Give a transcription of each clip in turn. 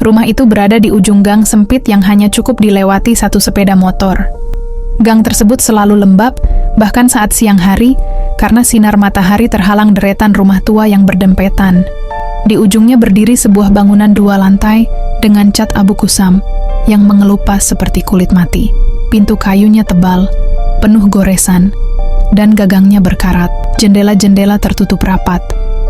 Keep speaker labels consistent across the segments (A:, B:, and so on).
A: Rumah itu berada di ujung gang sempit yang hanya cukup dilewati satu sepeda motor. Gang tersebut selalu lembab, bahkan saat siang hari, karena sinar matahari terhalang deretan rumah tua yang berdempetan. Di ujungnya berdiri sebuah bangunan 2 lantai dengan cat abu kusam yang mengelupas seperti kulit mati. Pintu kayunya tebal, penuh goresan, dan gagangnya berkarat. Jendela-jendela tertutup rapat,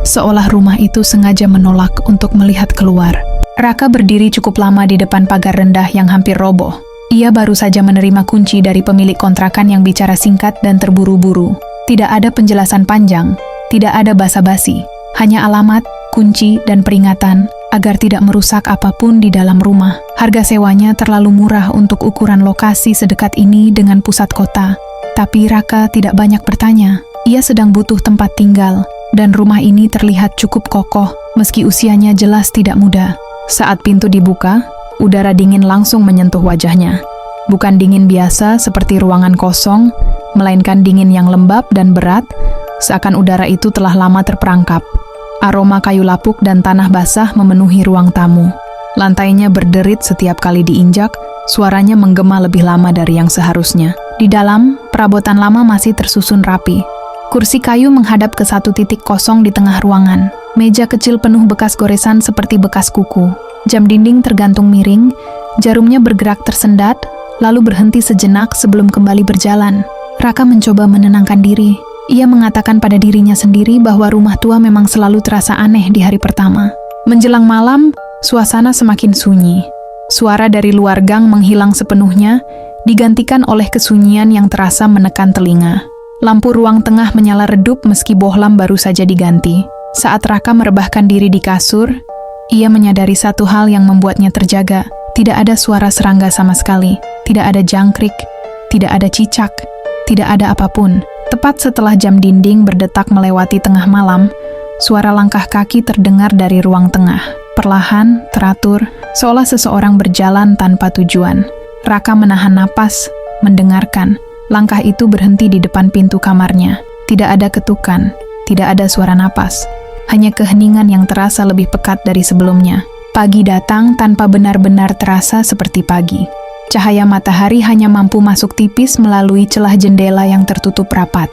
A: seolah rumah itu sengaja menolak untuk melihat keluar. Raka berdiri cukup lama di depan pagar rendah yang hampir roboh. Ia baru saja menerima kunci dari pemilik kontrakan yang bicara singkat dan terburu-buru. Tidak ada penjelasan panjang, tidak ada basa-basi, hanya alamat, kunci, dan peringatan agar tidak merusak apapun di dalam rumah. Harga sewanya terlalu murah untuk ukuran lokasi sedekat ini dengan pusat kota. Tapi Raka tidak banyak bertanya. Ia sedang butuh tempat tinggal, dan rumah ini terlihat cukup kokoh meski usianya jelas tidak muda. Saat pintu dibuka, udara dingin langsung menyentuh wajahnya. Bukan dingin biasa seperti ruangan kosong, melainkan dingin yang lembab dan berat, seakan udara itu telah lama terperangkap. Aroma kayu lapuk dan tanah basah memenuhi ruang tamu. Lantainya berderit setiap kali diinjak, suaranya menggema lebih lama dari yang seharusnya. Di dalam, perabotan lama masih tersusun rapi. Kursi kayu menghadap ke satu titik kosong di tengah ruangan. Meja kecil penuh bekas goresan seperti bekas kuku. Jam dinding tergantung miring, jarumnya bergerak tersendat, lalu berhenti sejenak sebelum kembali berjalan. Raka mencoba menenangkan diri. Ia mengatakan pada dirinya sendiri bahwa rumah tua memang selalu terasa aneh di hari pertama. Menjelang malam, suasana semakin sunyi. Suara dari luar gang menghilang sepenuhnya, digantikan oleh kesunyian yang terasa menekan telinga. Lampu ruang tengah menyala redup meski bohlam baru saja diganti. Saat Raka merebahkan diri di kasur, ia menyadari satu hal yang membuatnya terjaga. Tidak ada suara serangga sama sekali, tidak ada jangkrik, tidak ada cicak, tidak ada apapun. Tepat setelah jam dinding berdetak melewati tengah malam, suara langkah kaki terdengar dari ruang tengah. Perlahan, teratur, seolah seseorang berjalan tanpa tujuan. Raka menahan napas, mendengarkan. Langkah itu berhenti di depan pintu kamarnya. Tidak ada ketukan, tidak ada suara napas. Hanya keheningan yang terasa lebih pekat dari sebelumnya. Pagi datang tanpa benar-benar terasa seperti pagi. Cahaya matahari hanya mampu masuk tipis melalui celah jendela yang tertutup rapat.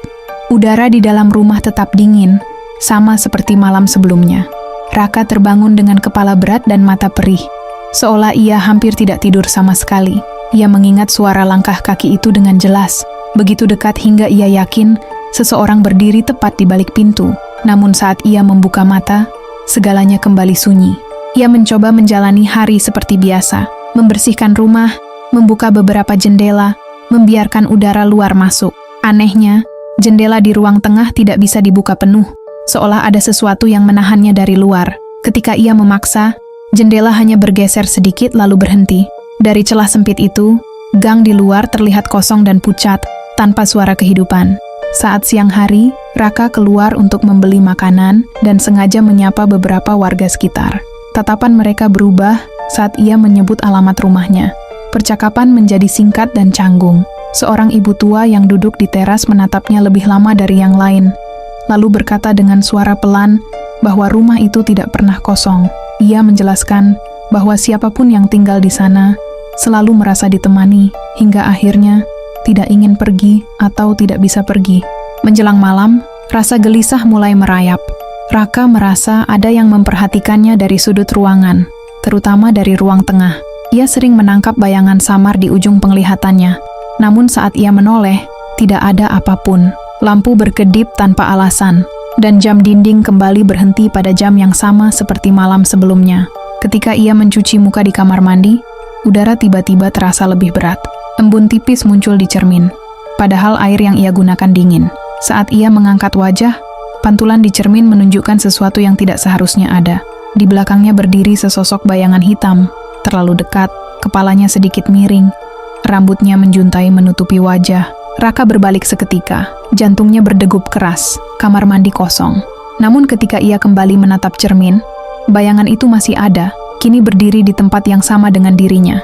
A: Udara di dalam rumah tetap dingin, sama seperti malam sebelumnya. Raka terbangun dengan kepala berat dan mata perih, seolah ia hampir tidak tidur sama sekali. Ia mengingat suara langkah kaki itu dengan jelas, begitu dekat hingga ia yakin seseorang berdiri tepat di balik pintu. Namun saat ia membuka mata, segalanya kembali sunyi. Ia mencoba menjalani hari seperti biasa, membersihkan rumah, membuka beberapa jendela, membiarkan udara luar masuk. Anehnya, jendela di ruang tengah tidak bisa dibuka penuh, seolah ada sesuatu yang menahannya dari luar. Ketika ia memaksa, jendela hanya bergeser sedikit lalu berhenti. Dari celah sempit itu, gang di luar terlihat kosong dan pucat, tanpa suara kehidupan. Saat siang hari, Raka keluar untuk membeli makanan dan sengaja menyapa beberapa warga sekitar. Tatapan mereka berubah saat ia menyebut alamat rumahnya. Percakapan menjadi singkat dan canggung. Seorang ibu tua yang duduk di teras menatapnya lebih lama dari yang lain, lalu berkata dengan suara pelan bahwa rumah itu tidak pernah kosong. Ia menjelaskan bahwa siapapun yang tinggal di sana selalu merasa ditemani, hingga akhirnya tidak ingin pergi atau tidak bisa pergi. Menjelang malam, rasa gelisah mulai merayap. Raka merasa ada yang memperhatikannya dari sudut ruangan, terutama dari ruang tengah. Ia sering menangkap bayangan samar di ujung penglihatannya. Namun saat ia menoleh, tidak ada apapun. Lampu berkedip tanpa alasan, dan jam dinding kembali berhenti pada jam yang sama seperti malam sebelumnya. Ketika ia mencuci muka di kamar mandi, udara tiba-tiba terasa lebih berat. Embun tipis muncul di cermin, padahal air yang ia gunakan dingin. Saat ia mengangkat wajah, pantulan di cermin menunjukkan sesuatu yang tidak seharusnya ada. Di belakangnya berdiri sesosok bayangan hitam, terlalu dekat, kepalanya sedikit miring, rambutnya menjuntai menutupi wajah. Raka berbalik seketika, jantungnya berdegup keras, kamar mandi kosong. Namun ketika ia kembali menatap cermin, bayangan itu masih ada, kini berdiri di tempat yang sama dengan dirinya.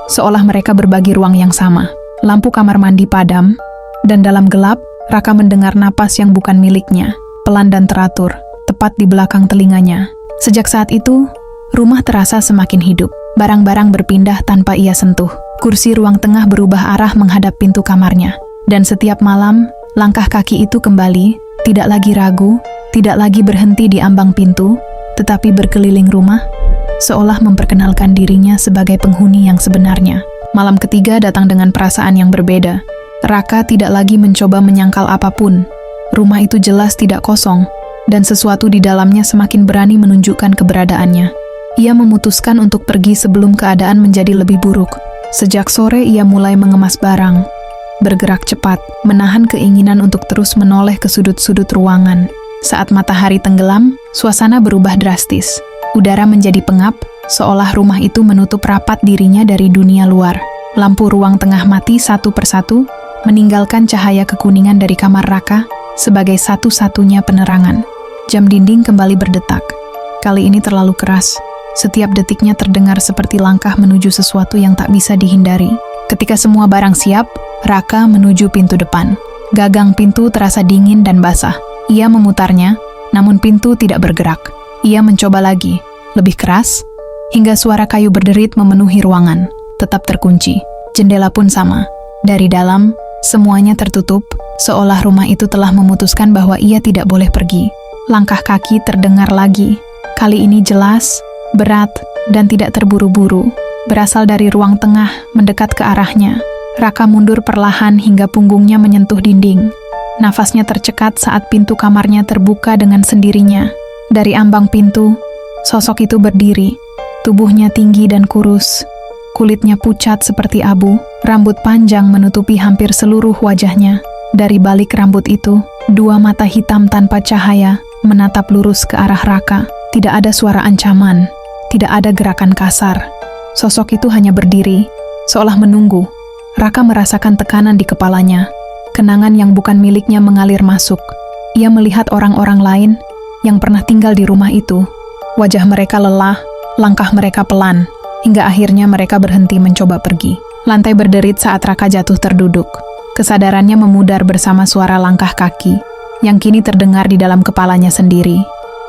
A: Seolah mereka berbagi ruang yang sama. Lampu kamar mandi padam, dan dalam gelap, Raka mendengar napas yang bukan miliknya, pelan dan teratur, tepat di belakang telinganya. Sejak saat itu, rumah terasa semakin hidup. Barang-barang berpindah tanpa ia sentuh. Kursi ruang tengah berubah arah menghadap pintu kamarnya. Dan setiap malam, langkah kaki itu kembali, tidak lagi ragu, tidak lagi berhenti di ambang pintu, tetapi berkeliling rumah, seolah memperkenalkan dirinya sebagai penghuni yang sebenarnya. Malam ketiga datang dengan perasaan yang berbeda. Raka tidak lagi mencoba menyangkal apapun. Rumah itu jelas tidak kosong, dan sesuatu di dalamnya semakin berani menunjukkan keberadaannya. Ia memutuskan untuk pergi sebelum keadaan menjadi lebih buruk. Sejak sore ia mulai mengemas barang, bergerak cepat, menahan keinginan untuk terus menoleh ke sudut-sudut ruangan. Saat matahari tenggelam, suasana berubah drastis. Udara menjadi pengap, seolah rumah itu menutup rapat dirinya dari dunia luar. Lampu ruang tengah mati satu persatu, meninggalkan cahaya kekuningan dari kamar Raka sebagai satu-satunya penerangan. Jam dinding kembali berdetak. Kali ini terlalu keras. Setiap detiknya terdengar seperti langkah menuju sesuatu yang tak bisa dihindari. Ketika semua barang siap, Raka menuju pintu depan. Gagang pintu terasa dingin dan basah. Ia memutarnya, namun pintu tidak bergerak. Ia mencoba lagi, lebih keras, hingga suara kayu berderit memenuhi ruangan. Tetap terkunci. Jendela pun sama. Dari dalam, semuanya tertutup, seolah rumah itu telah memutuskan bahwa ia tidak boleh pergi. Langkah kaki terdengar lagi. Kali ini jelas, berat, dan tidak terburu-buru. Berasal dari ruang tengah, mendekat ke arahnya. Raka mundur perlahan hingga punggungnya menyentuh dinding. Nafasnya tercekat saat pintu kamarnya terbuka dengan sendirinya. Dari ambang pintu, sosok itu berdiri. Tubuhnya tinggi dan kurus. Kulitnya pucat seperti abu. Rambut panjang menutupi hampir seluruh wajahnya. Dari balik rambut itu, dua mata hitam tanpa cahaya menatap lurus ke arah Raka. Tidak ada suara ancaman. Tidak ada gerakan kasar. Sosok itu hanya berdiri, seolah menunggu. Raka merasakan tekanan di kepalanya. Kenangan yang bukan miliknya mengalir masuk. Ia melihat orang-orang lain yang pernah tinggal di rumah itu. Wajah mereka lelah, langkah mereka pelan, hingga akhirnya mereka berhenti mencoba pergi. Lantai berderit saat Raka jatuh terduduk. Kesadarannya memudar bersama suara langkah kaki, yang kini terdengar di dalam kepalanya sendiri.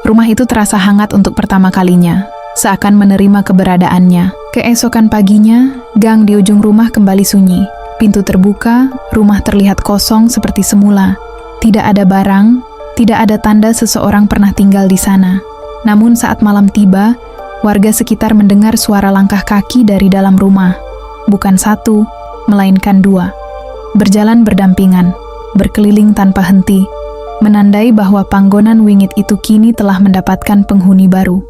A: Rumah itu terasa hangat untuk pertama kalinya, seakan menerima keberadaannya. Keesokan paginya, gang di ujung rumah kembali sunyi. Pintu terbuka, rumah terlihat kosong seperti semula. Tidak ada barang, tidak ada tanda seseorang pernah tinggal di sana. Namun saat malam tiba, warga sekitar mendengar suara langkah kaki dari dalam rumah. Bukan satu, melainkan dua. Berjalan berdampingan, berkeliling tanpa henti, menandai bahwa panggonan wingit itu kini telah mendapatkan penghuni baru.